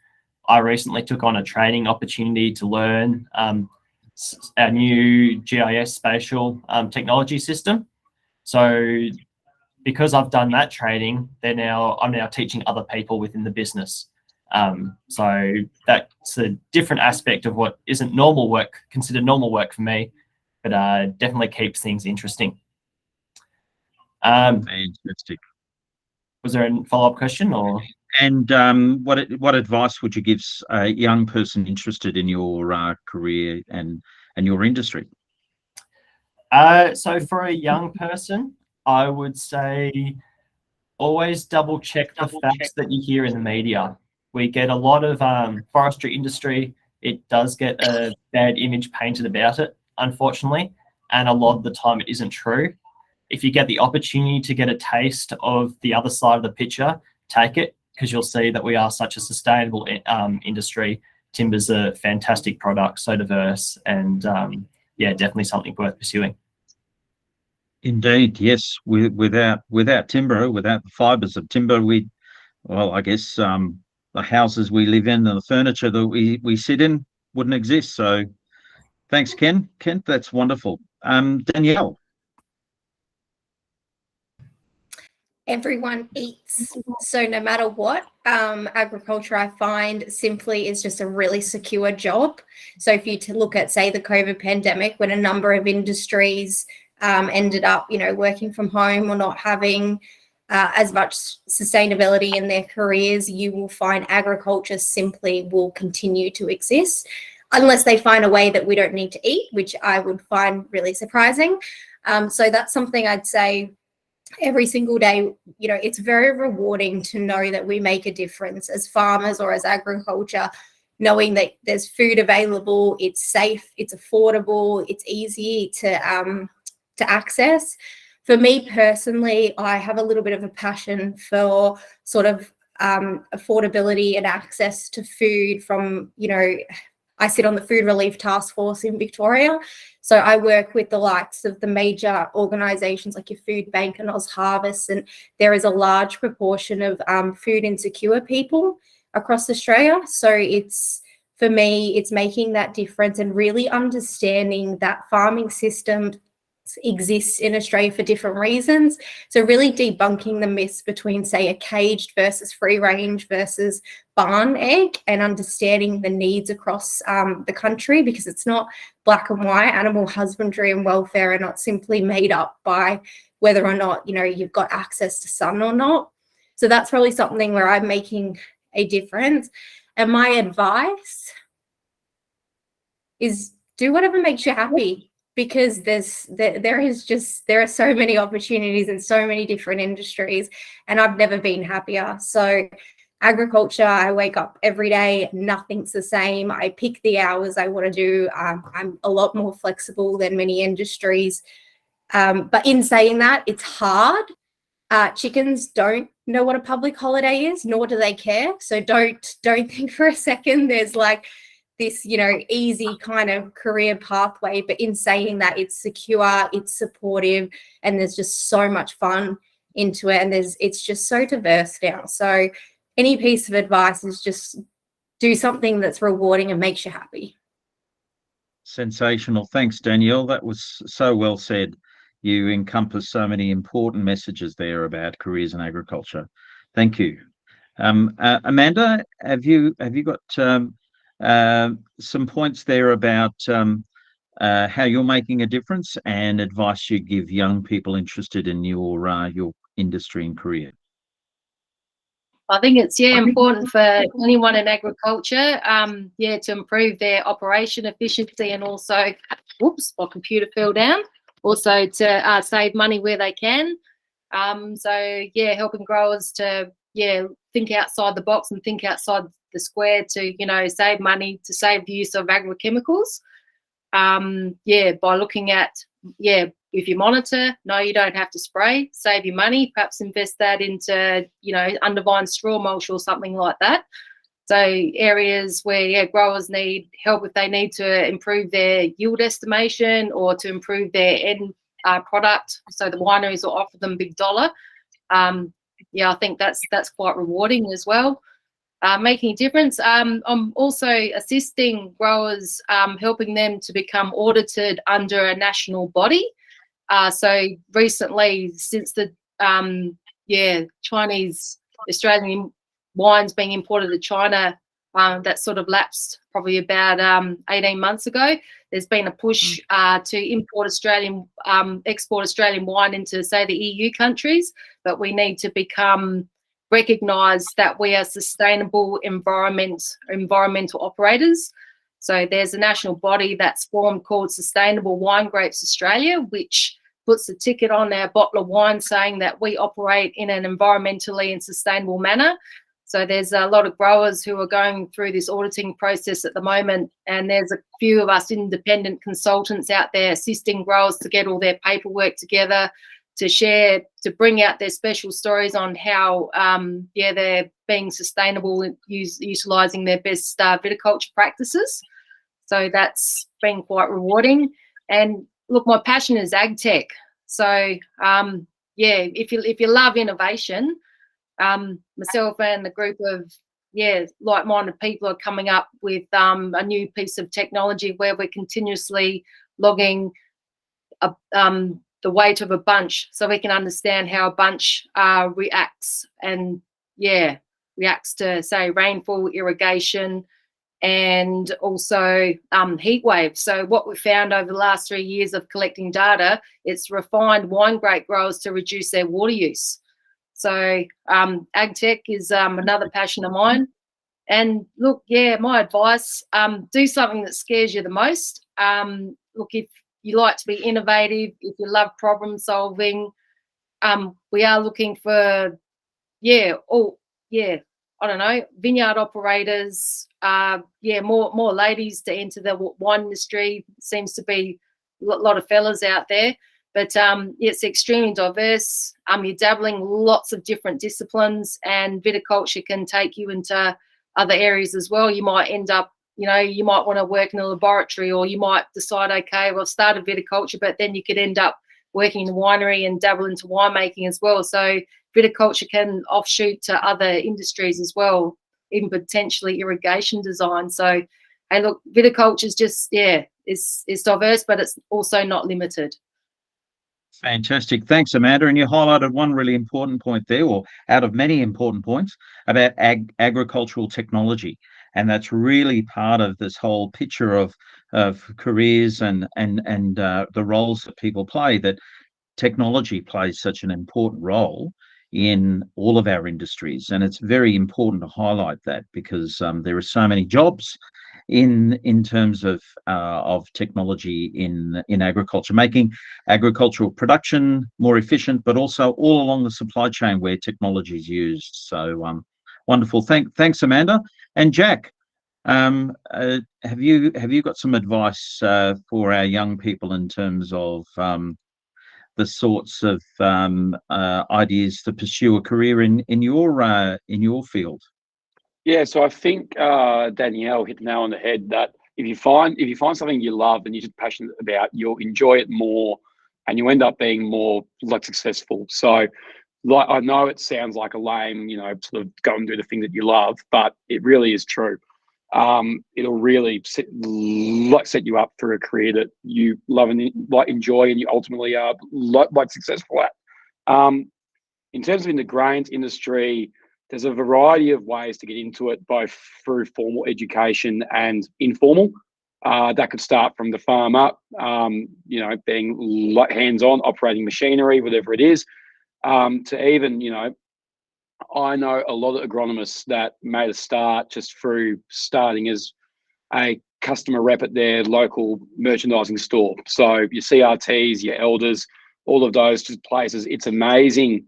I recently took on a training opportunity to learn our new GIS spatial technology system. So because I've done that training, I'm now teaching other people within the business. So that's a different aspect of what isn't considered normal work for me, but definitely keeps things interesting. Fantastic. Was there a follow-up question, or? And what advice would you give a young person interested in your career and your industry? So for a young person, I would say always double check the facts that you hear in the media. We get a lot of forestry industry. It does get a bad image painted about it, unfortunately, and a lot of the time it isn't true. If you get the opportunity to get a taste of the other side of the picture, take it, because you'll see that we are such a sustainable industry. Timber's a fantastic product, so diverse, and definitely something worth pursuing. Indeed, yes. Without timber, without the fibres of timber, I guess the houses we live in and the furniture that we sit in wouldn't exist. So, thanks, Kent. That's wonderful. Danyel. Everyone eats. So no matter what, agriculture, I find, simply is just a really secure job. So if you look at, say, the COVID pandemic, when a number of industries ended up, working from home or not having as much sustainability in their careers, you will find agriculture simply will continue to exist unless they find a way that we don't need to eat, which I would find really surprising. So that's something I'd say every single day. You know, it's very rewarding to know that we make a difference as farmers or as agriculture, knowing that there's food available, it's safe, it's affordable, it's easy to access. For me personally, I have a little bit of a passion for sort of affordability and access to food from, you know, I sit on the Food Relief Task Force in Victoria. So I work with the likes of the major organisations like your Food Bank and Oz Harvest, and there is a large proportion of food insecure people across Australia. So it's, for me, it's making that difference and really understanding that farming system exists in Australia for different reasons. So really debunking the myths between, say, a caged versus free range versus barn egg, and understanding the needs across the country, because it's not black and white. Animal husbandry and welfare are not simply made up by whether or not, you know, you've got access to sun or not. So that's probably something where I'm making a difference. And my advice is do whatever makes you happy, because there are so many opportunities in so many different industries, and I've never been happier. So agriculture, I wake up every day, nothing's the same. I pick the hours I want to do. I'm a lot more flexible than many industries. But in saying that, it's hard. Chickens don't know what a public holiday is, nor do they care. So don't think for a second there's like this, you know, easy kind of career pathway. But in saying that, it's secure, it's supportive, and there's just so much fun into it. And it's just so diverse now. So any piece of advice is just do something that's rewarding and makes you happy. Sensational. Thanks, Danyel. That was so well said. You encompass so many important messages there about careers in agriculture. Thank you. Amanda, have you got some points there about how you're making a difference and advice you give young people interested in your industry and career? I think it's important for anyone in agriculture, to improve their operation efficiency, and also, whoops, my computer fell down. Also to save money where they can. Helping growers to think outside the box and think outside the square to, you know, save money, to save the use of agrochemicals. By looking at, if you monitor, no, you don't have to spray, save your money, perhaps invest that into, you know, undervine straw mulch or something like that. So areas where growers need help if they need to improve their yield estimation or to improve their end product, so the wineries will offer them big dollar. I think that's quite rewarding as well. Making a difference. I'm also assisting growers, helping them to become audited under a national body. So recently, since the Chinese Australian wines being imported to China, that sort of lapsed probably about 18 months ago. There's been a push to export Australian wine into, say, the EU countries, but we need to become recognised that we are sustainable environmental operators. So there's a national body that's formed called Sustainable Wine Grapes Australia, which puts a ticket on our bottle of wine saying that we operate in an environmentally and sustainable manner. So there's a lot of growers who are going through this auditing process at the moment, and there's a few of us independent consultants out there assisting growers to get all their paperwork together, to share, to bring out their special stories on how they're being sustainable and utilising their best viticulture practices. So that's been quite rewarding. And look, my passion is ag tech. So if you love innovation, myself and a group of like-minded people are coming up with a new piece of technology where we're continuously logging the weight of a bunch, so we can understand how a bunch reacts to, say, rainfall, irrigation, and also heat waves. So what we found over the last 3 years of collecting data, it's refined wine grape growers to reduce their water use. So ag tech is another passion of mine. And look, my advice, do something that scares you the most. Look, if you like to be innovative, if you love problem solving, we are looking for, I don't know, vineyard operators, more ladies to enter the wine industry. Seems to be a lot of fellas out there, but it's extremely diverse. You're dabbling lots of different disciplines, and viticulture can take you into other areas as well. You might end up, you might want to work in a laboratory, or you might decide, okay, well, start a viticulture, but then you could end up working in a winery and dabble into winemaking as well. So viticulture can offshoot to other industries as well, even potentially irrigation design. So, hey, look, viticulture is just, it's diverse, but it's also not limited. Fantastic. Thanks, Amanda. And you highlighted one really important point there, or out of many important points, about agricultural technology. And that's really part of this whole picture of careers and the roles that people play, that technology plays such an important role in all of our industries. And it's very important to highlight that, because there are so many jobs in terms of technology in agriculture, making agricultural production more efficient, but also all along the supply chain where technology is used. So wonderful. Thanks, Amanda. And Jack, have you got some advice for our young people in terms of the sorts of ideas to pursue a career in your field? Yeah, so I think Danyel hit the nail on the head, that if you find something you love and you're just passionate about, you'll enjoy it more, and you end up being more successful. So, I know it sounds like a lame, sort of go and do the thing that you love, but it really is true. It'll really set you up for a career that you love and enjoy, and you ultimately are successful at. In terms of in the grains industry, there's a variety of ways to get into it, both through formal education and informal. That could start from the farm up, being hands-on, operating machinery, whatever it is, to even, I know a lot of agronomists that made a start just through starting as a customer rep at their local merchandising store. So your CRTs, your Elders, all of those places, it's amazing.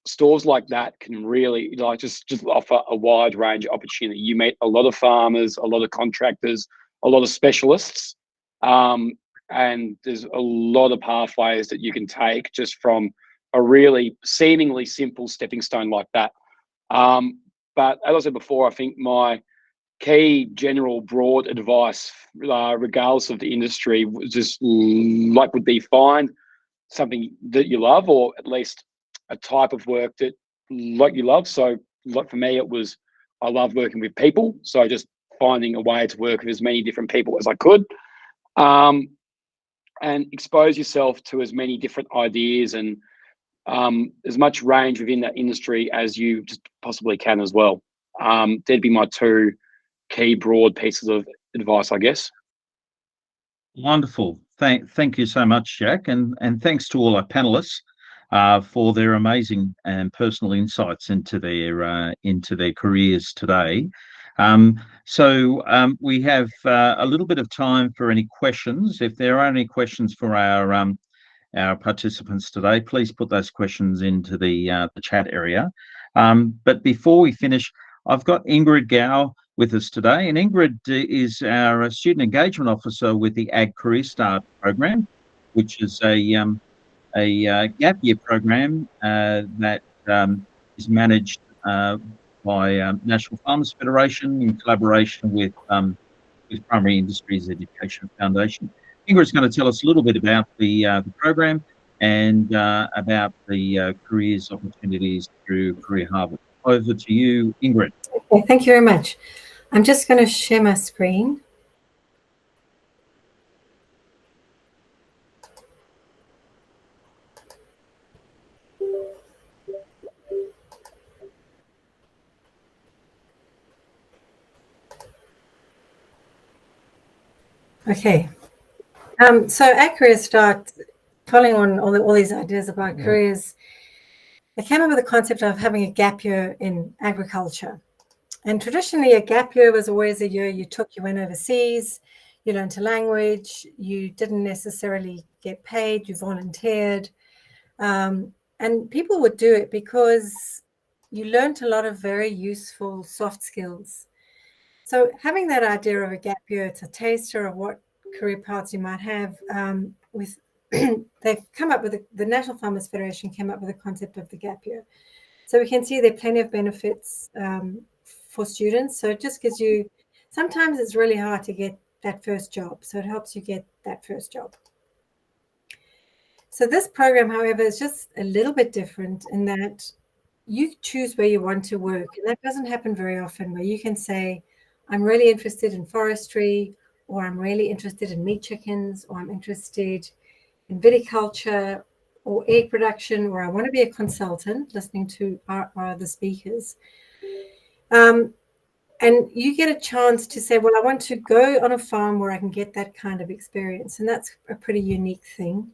Stores like that can really just offer a wide range of opportunity. You meet a lot of farmers, a lot of contractors, a lot of specialists, and there's a lot of pathways that you can take just from a really seemingly simple stepping stone like that. But as I said before, I think my key general broad advice, regardless of the industry, would be find something that you love, or at least a type of work that you love. So for me, I love working with people. So just finding a way to work with as many different people as I could, and expose yourself to as many different ideas and as much range within that industry as you just possibly can as well. There'd be my two key broad pieces of advice, I guess. Wonderful. Thank you so much, Jack, and thanks to all our panelists for their amazing and personal insights into their careers today. So we have a little bit of time for any questions. If there are any questions for our participants today, please put those questions into the chat area. But before we finish, I've got Ingrid Gow with us today, and Ingrid is our Student Engagement Officer with the Ag Career Start program, which is a gap year program that is managed by National Farmers Federation in collaboration with Primary Industries Education Foundation. Ingrid's going to tell us a little bit about the program and about the careers opportunities through Career Harvest. Over to you, Ingrid. Okay, thank you very much. I'm just going to share my screen. Okay. So at Career Start, following on all these ideas about careers, I came up with the concept of having a gap year in agriculture. And traditionally, a gap year was always a year you went overseas, you learned a language, you didn't necessarily get paid, you volunteered. And people would do it because you learned a lot of very useful soft skills. So having that idea of a gap year, it's a taster of what career paths you might have. They've come up with the National Farmers Federation came up with the concept of the gap year. So we can see there are plenty of benefits for students. So it just gives you, sometimes it's really hard to get that first job. So it helps you get that first job. So this program, however, is just a little bit different in that you choose where you want to work. And that doesn't happen very often, where you can say, I'm really interested in forestry, or I'm really interested in meat chickens, or I'm interested in viticulture or egg production, or I want to be a consultant, listening to our other speakers. And you get a chance to say, well, I want to go on a farm where I can get that kind of experience. And that's a pretty unique thing.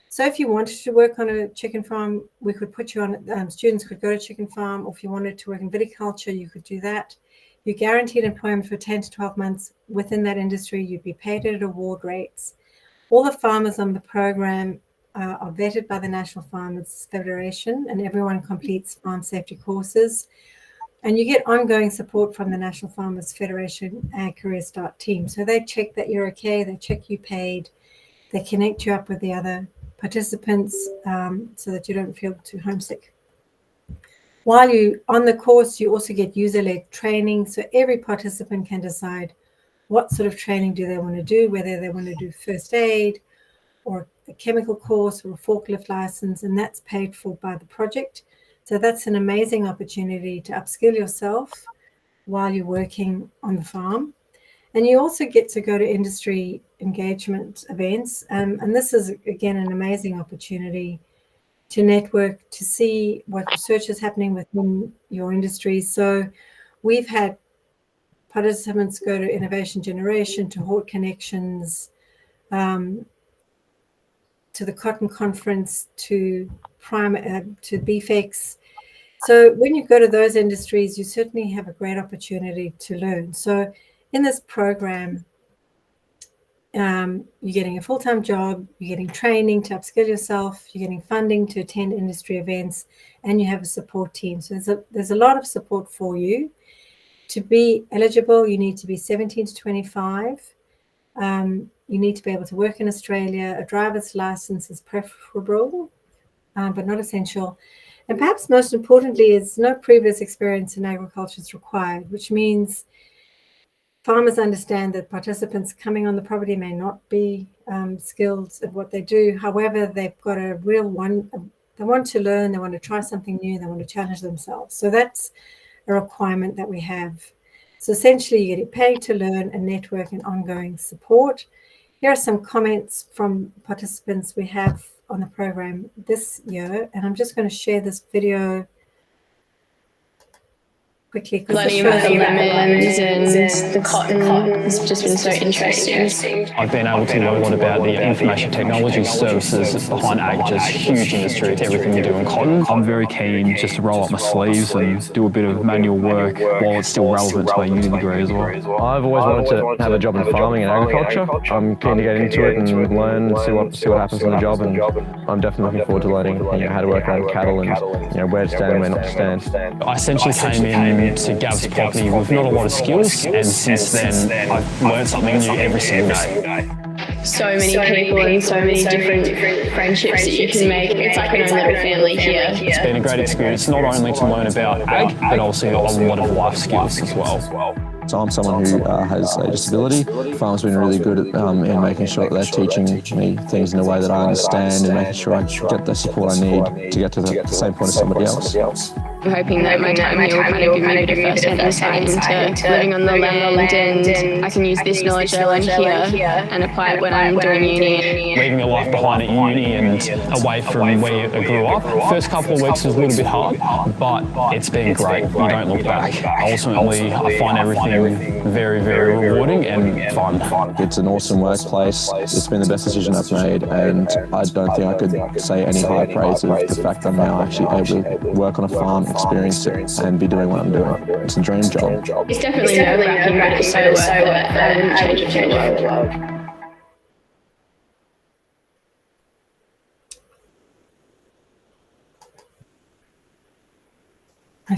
So if you wanted to work on a chicken farm, we could put you on, students could go to chicken farm, or if you wanted to work in viticulture, you could do that. You're guaranteed employment for 10 to 12 months within that industry. You'd be paid at award rates. All the farmers on the program are vetted by the National Farmers Federation, and everyone completes farm safety courses. And you get ongoing support from the National Farmers Federation Ag Career Start team. So they check that you're okay, they check you paid, they connect you up with the other participants so that you don't feel too homesick. While you're on the course, you also get user-led training. So every participant can decide what sort of training do they want to do, whether they want to do first aid or a chemical course or a forklift license, and that's paid for by the project. So that's an amazing opportunity to upskill yourself while you're working on the farm. And you also get to go to industry engagement events. And this is, again, an amazing opportunity to network, to see what research is happening within your industry. So we've had participants go to Innovation Generation, to Hort Connections, to the Cotton Conference, to BFEX. So when you go to those industries, you certainly have a great opportunity to learn. So in this program, you're getting a full-time job, you're getting training to upskill yourself, you're getting funding to attend industry events, and you have a support team. So there's a lot of support for you. To be eligible, you need to be 17 to 25. You need to be able to work in Australia. A driver's license is preferable, but not essential. And perhaps most importantly is no previous experience in agriculture is required, which means farmers understand that participants coming on the property may not be skilled at what they do. However, they've got a real they want to learn, they want to try something new, they want to challenge themselves. So that's a requirement that we have. So essentially, you get paid to learn and network and ongoing support. Here are some comments from participants we have on the program this year, and I'm just going to share this video quickly. Learning about the lemons and the cotton has just been so interesting. I've been able to learn a lot about the information technology services behind ag, which is a huge industry to everything we do in cotton. I'm very keen just to roll up my sleeves and do a bit of manual work while it's still relevant to my uni degree as well. I've always wanted to have a job in farming and agriculture. I'm keen to get into it and learn, see what happens in the job, and I'm definitely looking forward to learning how to work around cattle and where to stand and where not to stand. I essentially came in to Gav's property with not a lot of skills, and since then I've learned something new every single day. So many people and so many different friendships that you can make. It's like an own little family here. It's been a great experience, not only to learn about ag, but also a lot of life skills as well. So I'm someone who has a disability. Farm's been really good at in making sure that they're teaching me things in a way that I understand and making sure I get the support I need to get to the same point as somebody else. I'm hoping that my time here will kind of give me a bit of first understanding into living on the land, and I can use this knowledge that I learned here and apply it when I'm doing uni. Leaving your life behind at uni and away from where you grew up, first couple of weeks was a little bit hard, but it's been great. You don't look back. Ultimately, I find everything very, very rewarding and fun. It's an awesome workplace. It's been the best decision I've made, and I don't think I could say any high praise of the fact that I'm now actually able to work on a farm experience it, and be doing what I'm doing. It's a dream job. It's definitely nerve-wracking, but it's so worth it. I wouldn't change it for the world.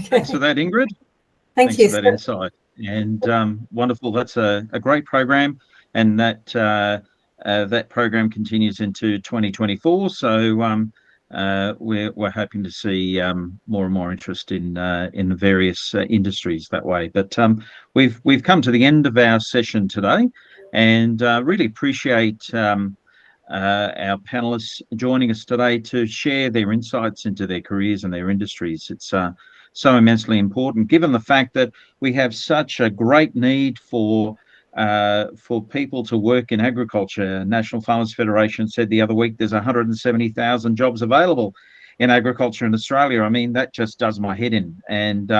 Thanks for that, Ingrid. Thank you. For that insight. And wonderful. That's a great program, and that that program continues into 2024. So we're hoping to see more and more interest in the various industries that way. But we've come to the end of our session today, and really appreciate our panelists joining us today to share their insights into their careers and their industries. It's so immensely important, given the fact that we have such a great need for people to work in agriculture. National Farmers Federation said the other week there's 170,000 jobs available in agriculture in Australia. I mean, that just does my head in. And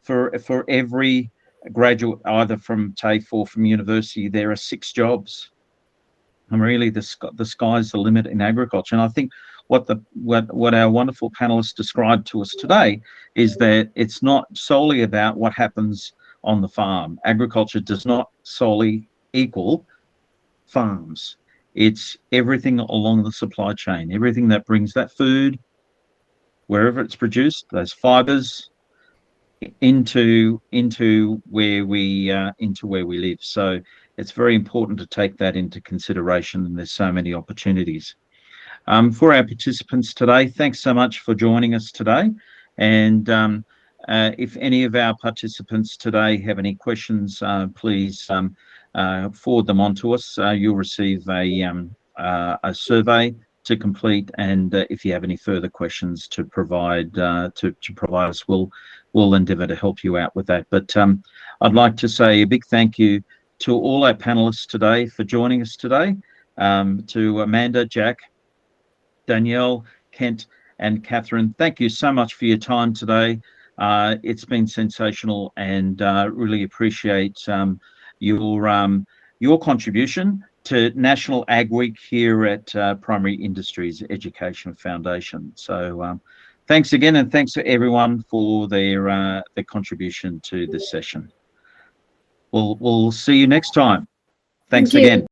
for every graduate, either from TAFE or from university, there are 6 jobs. And really, the sky's the limit in agriculture. And I think what our wonderful panelists described to us today is that it's not solely about what happens on the farm. Agriculture does not solely equal farms. It's everything along the supply chain, everything that brings that food, wherever it's produced, those fibres, into where we live. So it's very important to take that into consideration, and there's so many opportunities. For our participants today, thanks so much for joining us today. And if any of our participants today have any questions, please forward them on to us. You'll receive a survey to complete, and if you have any further questions to provide us, we'll endeavour to help you out with that. But I'd like to say a big thank you to all our panelists today for joining us today, to Amanda, Jack, Danyel, Kent, and Katherine. Thank you so much for your time today. It's been sensational, and really appreciate your contribution to National Ag Week here at Primary Industries Education Foundation. So thanks again, and thanks to everyone for their contribution to this session. We'll see you next time. Thanks again.